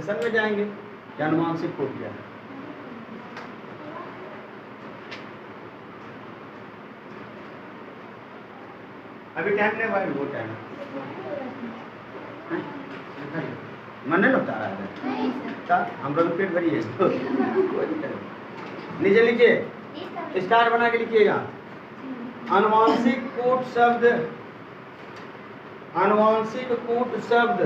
Session में जाएंगे कि अनुवांशिक कोड क्या है। अभी टाइम नहीं भाई, वो टाइम मन नहीं लगता रहा है, हम लोग पेट भरी है। नीचे लिखिए, स्टार बना के लिखिएगा। अनुवांशिक कूट शब्द, अनुवांशिक कूट शब्द,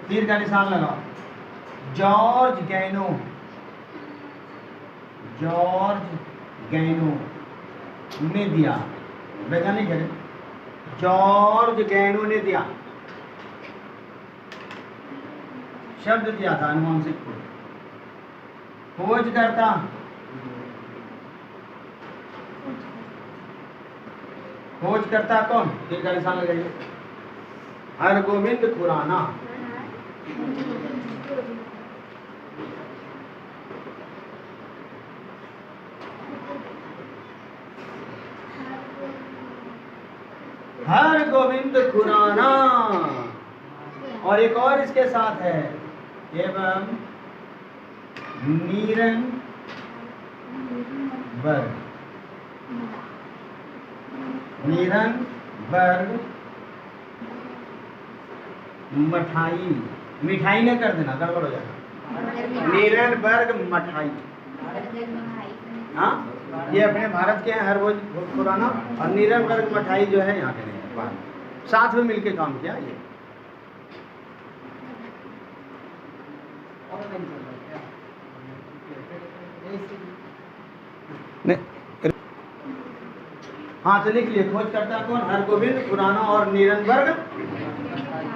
तीर का निशान लगाओ। जॉर्ज गैनो, जॉर्ज गैनो ने दिया, वैज्ञानिक है, जॉर्ज गैनो ने दिया, शब्द दिया था अनुवांशिक कूट। खोजकर्ता, खोजकर्ता कौन, तीर का निशान लगाइए। हरगोविंद खुराना, हरगोविंद खुराना। और एक और इसके साथ है, एवं नीरन बर्ग, नीरन बर्ग मठाई, मिठाई ने कर देना, गड़बड़ हो जाएगा। नीरन बर्ग मठाई, हाँ ये अपने भारत के हैं, हर रोज पुराना। और नीरन बर्ग मठाई जो है यहाँ के नहीं है, बाहर साथ में मिलके काम किया ये। हाँ तो लिख लिए, खोजकर्ता कौन, हरगोविंद खुराना और नीरनबर्ग।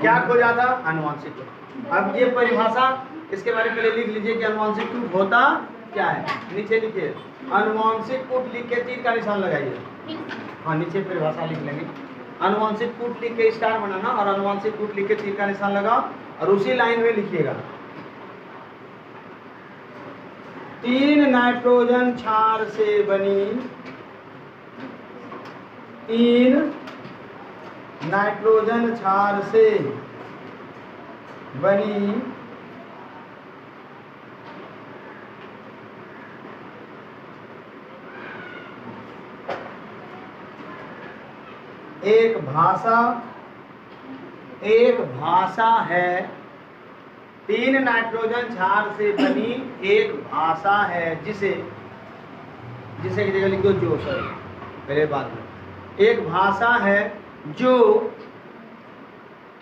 क्या खोजा था, अनुवांशिक। अब ये परिभाषा, इसके बारे में पहले लिख लीजिए कि अनुवांशिक कूट होता क्या है। नीचे लिखिए, अनुवांशिक कूट लिख के तीर का निशान लगाइए। हाँ नीचे परिभाषा लिख लेंगे। अनुवांशिक कूट लिख के स्टार बनाना और अनुवांशिक कूट लिख के तीर का निशान लगाओ और उसी लाइन में लिखिएगा, 3 नाइट्रोजन क्षार से बनी, 3 नाइट्रोजन क्षार से बनी एक भाषा, एक भाषा है, 3 नाइट्रोजन क्षार से बनी एक भाषा है, जिसे, जिसे की जगह लिख दो जो, सॉरी पहले बाद में, एक भाषा है जो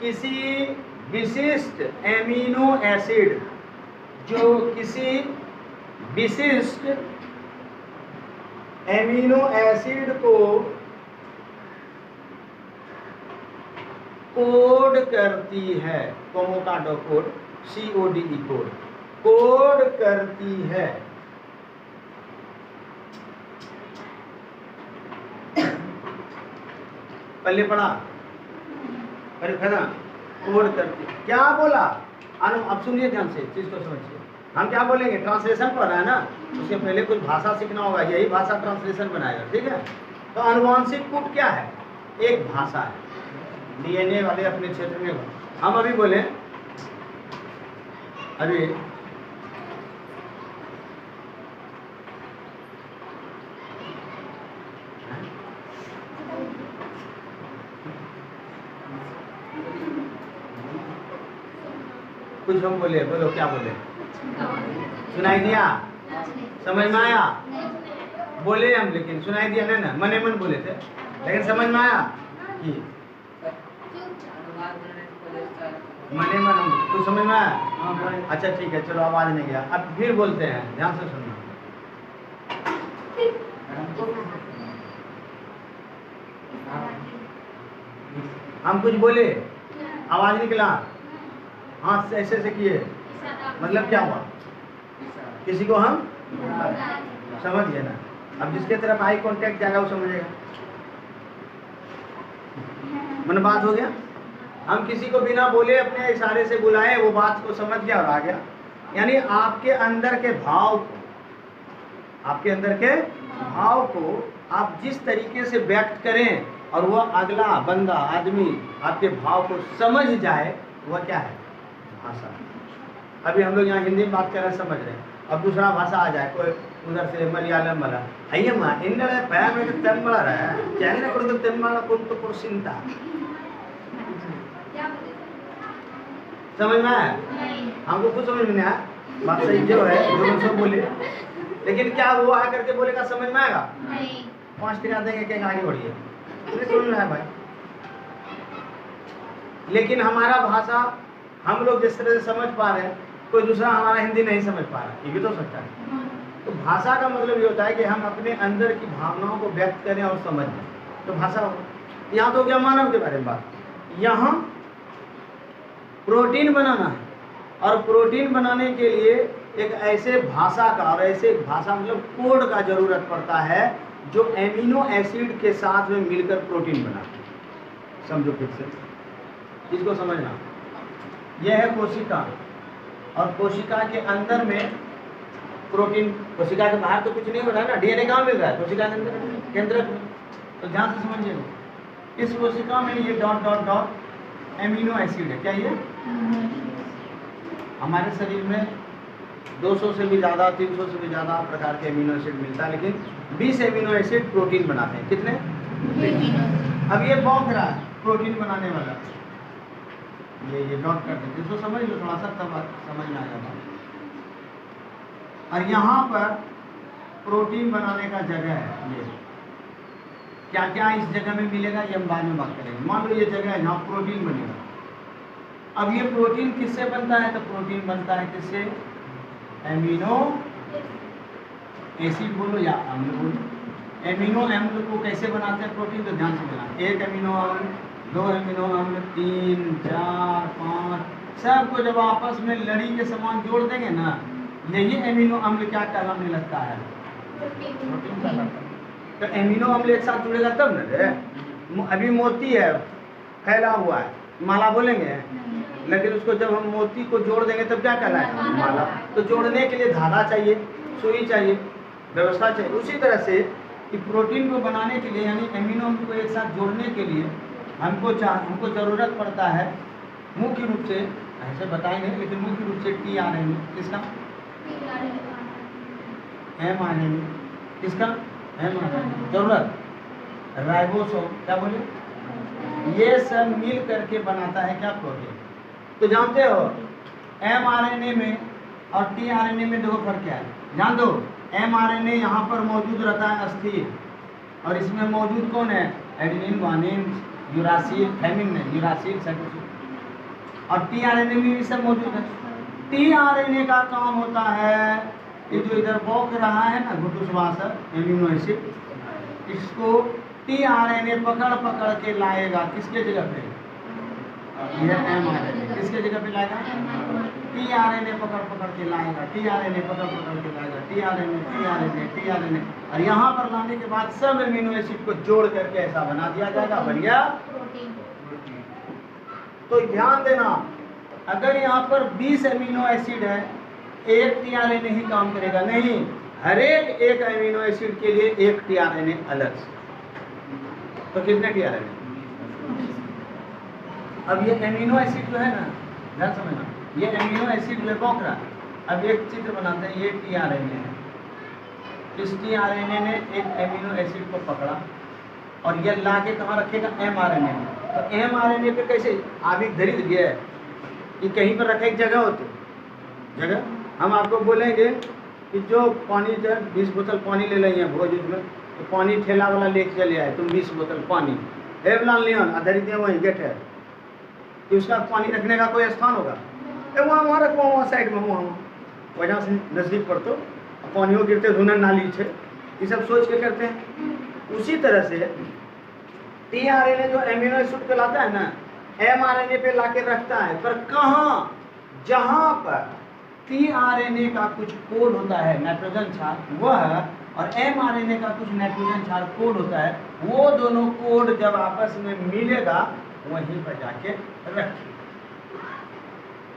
किसी विशिष्ट एमिनो एसिड, जो किसी विशिष्ट एमिनो एसिड को कोड करती है, कोमोकाडो कोड, CODE कोड, कोड करती है। पहले पढ़ा, पहले पढ़ा, कोड करती, क्या बोला। अब सुनिए ध्यान से, चीज को समझिए। हम क्या बोलेंगे, ट्रांसलेशन पढ़ रहा है ना, उसके पहले कुछ भाषा सीखना होगा, यही भाषा ट्रांसलेशन बनाएगा, ठीक है। तो अनुवांशिक कूट क्या है, एक भाषा है। DNA वाले अपने क्षेत्र में, हम अभी बोले, अभी कुछ हम बोले, बोलो क्या बोले, सुनाई दिया, समझ में आया, बोले हम, लेकिन सुनाई दिया नहीं ना, मने मन बोले थे, लेकिन समझ में आया कि मने मन, कुछ समझ में आया। अच्छा ठीक है, चलो आवाज नहीं गया, अब फिर बोलते हैं, ध्यान से सुनना। हम कुछ बोले, आवाज निकला, हाथ ऐसे ऐसे किए, मतलब क्या हुआ, किसी को हम समझ गए ना। अब जिसके तरफ आई कांटेक्ट जाएगा वो समझेगा, मन बात हो गया। हम किसी को बिना बोले अपने इशारे से बुलाए, वो बात को समझ गया और आ गया। यानी आपके अंदर के भाव को, आपके अंदर के भाव को आप जिस तरीके से व्यक्त करें और वह अगला बंदा, आदमी आपके भाव को समझ जाए, वह क्या है? भाषा। अभी हम लोग यहाँ हिंदी में बात कर रहे हैं, समझ रहे हैं, अब दूसरा भाषा आ जाए, कोई उधर से मलयालम वाला, अय्यम्मा इन्नले पैमेंट तमिल रहा है, चाइना को तमिल को तो पुरसिंता, समझ में आया? हमको कुछ समझ में नहीं आया, बात सही जो है जो सब बोले, लेकिन क्या वो आ करके बोलेगा समझ में आएगा? नहीं। 5 फिर देंगे कहीं आगे बढ़िए, नहीं समझ में आया भाई। लेकिन हमारा भाषा हम लोग जिस तरह से समझ पा रहे हैं, कोई दूसरा हमारा हिंदी नहीं समझ पा रहा, ये भी तो सकता है। तो भाषा का मतलब ये होता है कि हम अपने अंदर की भावनाओं को व्यक्त करें और समझें, तो भाषा हो। यहाँ तो क्या मानव के बारे में बात, यहाँ प्रोटीन बनाना है, और प्रोटीन बनाने के लिए एक ऐसे भाषा का, और ऐसे भाषा मतलब कोड का जरूरत पड़ता है जो एमिनो एसिड के साथ में मिलकर प्रोटीन बनाते हैं। समझो फिर से इसको समझना। यह है कोशिका, और कोशिका के अंदर में प्रोटीन, कोशिका के बाहर तो कुछ नहीं हो रहा है ना, डीएनए कहाँ मिल रहा है? कोशिका के अंदर केंद्रक में। तो ध्यान से समझिए, इस कोशिका में ये dot dot dot amino acid है। क्या ये? हमारे शरीर में 200 से भी ज़्यादा, 300 से भी ज़्यादा प्रकार के एमिनो एसिड मिलता है, लेकिन 20 एमिनो एसिड प्रोटीन बनाते हैं। कितने? अब ये बौक रहा है प्रोटीन बनाने वाला, ये डॉट कर देते, इसको समझ लो थोड़ा सा, तब समझ में आ जाता। और यहाँ पर प्रोटीन बनाने का जगह है, ये क्या क्या इस जगह में मिलेगा ये हम बाद में बात करेंगे। मान लो ये जगह है जहाँ प्रोटीन बनेगा। अब ये प्रोटीन किससे बनता है? तो प्रोटीन बनता है किससे? एमिनो एसिड बोलो या अम्ल बोलो। एमिनो अम्ल को कैसे बनाते हैं प्रोटीन? तो ध्यान से बनाना, 1 एमिनो अम्ल, 2 एमिनो अम्ल, 3, 4, 5, सबको जब आपस में लड़ी के समान जोड़ देंगे ना, यही एमिनो अम्ल क्या कहलाने लगता है? प्रोटीन कहलाता है। तो एमिनो अम्ल एक साथ जुड़ेगा तब न रे। अभी मोती है फैला हुआ है, माला बोलेंगे, लेकिन उसको जब हम मोती को जोड़ देंगे तब क्या कहलाएगा? माला। तो जोड़ने के लिए धागा चाहिए, सुई चाहिए, व्यवस्था चाहिए। उसी तरह से कि प्रोटीन को बनाने के लिए, यानी एमिनो अम्ल को एक साथ जोड़ने के लिए हमको ज़रूरत पड़ता है, मुख्य रूप से ऐसे बताएंगे, लेकिन मुख्य रूप से टीआरएनए। किसका? एमआरएनए। किसका? एमआरएनए। जरूरत राइबोसोम, क्या बोले? ये सब मिल करके बनाता है क्या? प्रोटीन। तो जानते हो एमआरएनए में और टीआरएनए में देखो फर्क क्या है, जान दो। एमआरएनए यहाँ पर मौजूद रहता है अस्थिर, और इसमें मौजूद कौन है? एडेनिन, ग्वानिन, यूरासिल, थायमिन है, यूरासिल, साइटोसिन। और टीआरएनए में भी सब मौजूद है। टीआरएनए का काम होता है, ये जो इधर बौक रहा है ना घुटुश्वासर एमिनो एसिड, इसको टीआरएनए पकड़ पकड़ के लाएगा किसके जगह पे? यह एमआरएनए किसके जगह पे लाएगा? टीआरएनए पकड़ पकड़ के लाएगा, टीआरएनए पकड़ पकड़ के लाएगा, टीआरएनए टीआरएनए टीआरएनए, और यहाँ पर लाने के बाद सब एमिनो एसिड को जोड़ करके ऐसा बना दिया जाएगा, बन गया प्रोटीन। तो ध्यान देना, अगर यहाँ पर 20 एमिनो एसिड है, एक टीआरएनए ही काम करेगा नहीं, हर एक एमिनो एसिड के लिए एक टीआरएनए अलग से। तो कितने टीआरएनए? अब ये एमिनो एसिड जो है ना, ध्यान समझना, ये एमिनो एसिड जो बौक रहा है। अब एक चित्र बनाते हैं, ये टीआरएनए है, इस टीआरएनए ने एक एमिनो एसिड को पकड़ा और ये ला के कहाँ रखेगा? एमआरएनए में। तो एमआरएनए पे कैसे आविक धरित गया है, ये कहीं पर रखा एक जगह होती है, जगह हम आपको बोलेंगे कि जो पानी, जब 20 बोतल पानी ले लेंगे भोज में, तो पानी ठेला वाला लेके चले आए, तुम 20 बोतल पानी एवलान लियोन आधारित है, वहीं गेट है कि उसका पानी रखने का कोई स्थान होगा? वहाँ रखो, वहाँ साइड में, वहाँ वजह से नज़दीक पर तो पानियों गिरते धुनर नाली है, ये सब सोच के करते हैं। उसी तरह से टीआरएनए जो एमिनो एसिड को लाता है ना, एमआरएनए पे लाके रखता है, पर कहाँ? जहाँ पर टीआरएनए का कुछ कोड होता है नाइट्रोजन क्षार, वह और एमआरएनए का कुछ नाइट्रोजन क्षार कोड होता है, वो दोनों कोड जब आपस में मिलेगा वहीं पर जाके रखिए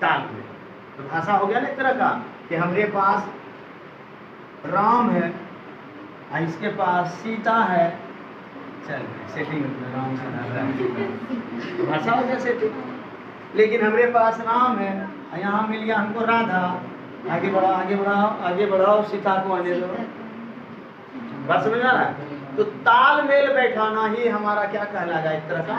ताल में। तो भाषा हो गया ना एक तरह का कि हमारे पास राम है, इसके पास सीता है, चल सेटिंग राम से भाषा हो गया सेटिंग। लेकिन हमारे पास राम है, यहाँ मिल गया हमको राधा। आगे बढ़ाओ आगे बढ़ाओ आगे बढ़ाओ, सीता को आने दो। बात समझ आ रहा है? तो तालमेल बैठाना ही हमारा क्या कहलाएगा, एक तरह का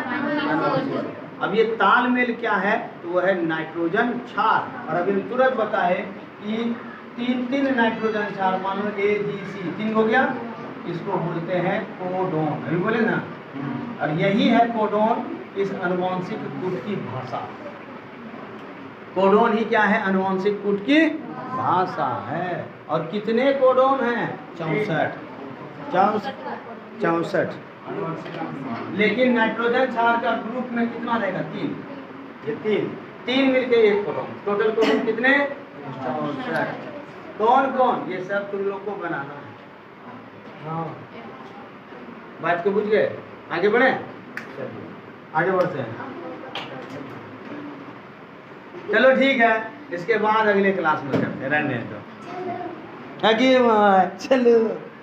अनुवांशिक। अब ये तालमेल क्या है, तो वो है नाइट्रोजन क्षार। और अभी तुरंत बताए कि तीन नाइट्रोजन क्षार, मान लो AGC 3 हो गया, इसको बोलते हैं कोडोन, अभी बोले ना। और यही है कोडोन इस अनुवांशिक कूट की भाषा। कोडोन ही क्या है, अनुवांशिक कूट की भाषा है। और कितने कोडोन हैं, 64। लेकिन नाइट्रोजन क्षार का ग्रुप में कितना रहेगा, 3। ये तीन मिलके एक कोडोन, टोटल कोडोन कितने, 64। कौन कौन, ये सब तुम लोग को बनाना है। हाँ, बात को बुझ गए, आगे बढ़े, चलिए आगे बढ़ते हैं। चलो ठीक है, इसके बाद अगले क्लास में करते हैं, रहने दो। आगे चलो।